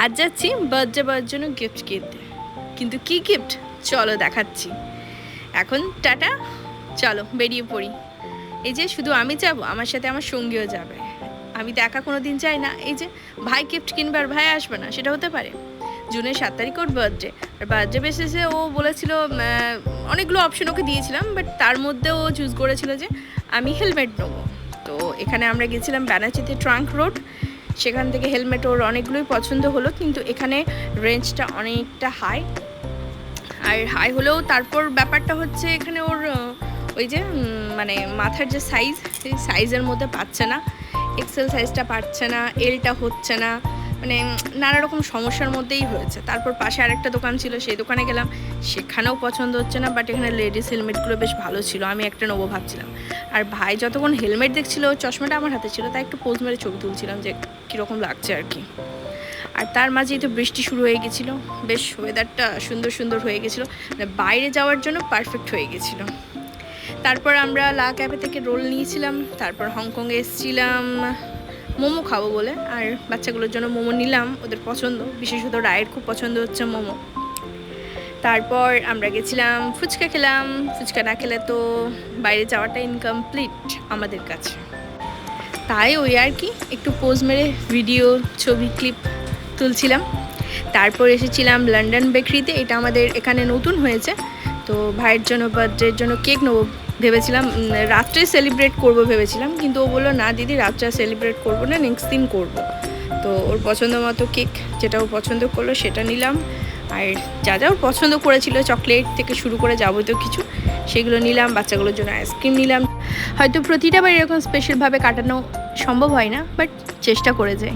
আজ যাচ্ছি বার্থডে বয়ের জন্য গিফট কিনতে, কিন্তু কি গিফট চলো দেখাচ্ছি। এখন টাটা, চলো বেরিয়ে পড়ি। এই যে শুধু আমি যাব, আমার সাথে আমার সঙ্গীও যাবে। আমি তো একা কোনো দিন যাই না। এই যে ভাই গিফট কিনবে আর ভাই আসবে না, সেটা হতে পারে? জুনের 7 তারিখ ওর বার্থডে, আর বার্থডে বেসিসে ও বলেছিল, অনেকগুলো অপশন ওকে দিয়েছিলাম, বাট তার মধ্যে ও চুজ করেছিল যে আমি হেলমেট নেবো। তো এখানে আমরা গেছিলাম ব্যানার্জিতে ট্রাঙ্ক রোড, সেখান থেকে হেলমেট ওর অনেকগুলোই পছন্দ হলো, কিন্তু এখানে রেঞ্জটা অনেকটা হাই। আর হাই হলেও তারপর ব্যাপারটা হচ্ছে এখানে ওর ওই যে মানে মাথার যে সাইজ, সেই সাইজের মধ্যে পাচ্ছে না, এক্সেল সাইজটা পাচ্ছে না, এলটা হচ্ছে না, মানে নানা রকম সমস্যার মধ্যেই হয়েছে। তারপর পাশে আরেকটা দোকান ছিল, সেই দোকানে গেলাম, সেখানেও পছন্দ হচ্ছে না। বাট এখানে লেডিস হেলমেটগুলো বেশ ভালো ছিল, আমি একটা নেবো ভাবছিলাম। আর ভাই যতক্ষণ হেলমেট দেখছিল, চশমাটা আমার হাতে ছিল, তাই একটু পোজ মেরে ছবি তুলছিলাম যে কীরকম লাগছে আর কি। আর তার মাঝেই তো বৃষ্টি শুরু হয়ে গেছিলো, বেশ ওয়েদারটা সুন্দর সুন্দর হয়ে গেছিলো, মানে বাইরে যাওয়ার জন্য পারফেক্ট হয়ে গেছিলো। তারপর আমরা লা ক্যাফে থেকে রোল নিয়েছিলাম, তারপর হংকংয়ে এসেছিলাম মোমো খাবো বলে, আর বাচ্চাগুলোর জন্য মোমো নিলাম, ওদের পছন্দ, বিশেষত রায়ের খুব পছন্দ হচ্ছে মোমো। তারপর আমরা গেছিলাম ফুচকা খেলাম, ফুচকা না খেলে তো বাইরে যাওয়াটা ইনকমপ্লিট আমাদের কাছে। তাই ওই আর কি একটু পোজ মেরে ভিডিও ছবি ক্লিপ তুলছিলাম। তারপর এসেছিলাম লন্ডন বেকারিতে, এটা আমাদের এখানে নতুন হয়েছে। তো ভাইয়ের জন্য বার্থডের জন্য কেক নেবো ভেবেছিলাম, রাত্রে সেলিব্রেট করবো ভেবেছিলাম, কিন্তু ও বললো না দিদি, রাত্রে সেলিব্রেট করবো না, নেক্সট দিন করবো। তো ওর পছন্দ মতো কেক, যেটা ও পছন্দ করলো সেটা নিলাম। আর যা যা ওর পছন্দ করেছিল, চকলেট থেকে শুরু করে যাবতীয় কিছু, সেগুলো নিলাম। বাচ্চাগুলোর জন্য আইসক্রিম নিলাম। হয়তো প্রতিটা বার এরকম স্পেশালভাবে কাটানো সম্ভব হয় না, বাট চেষ্টা করে যাই।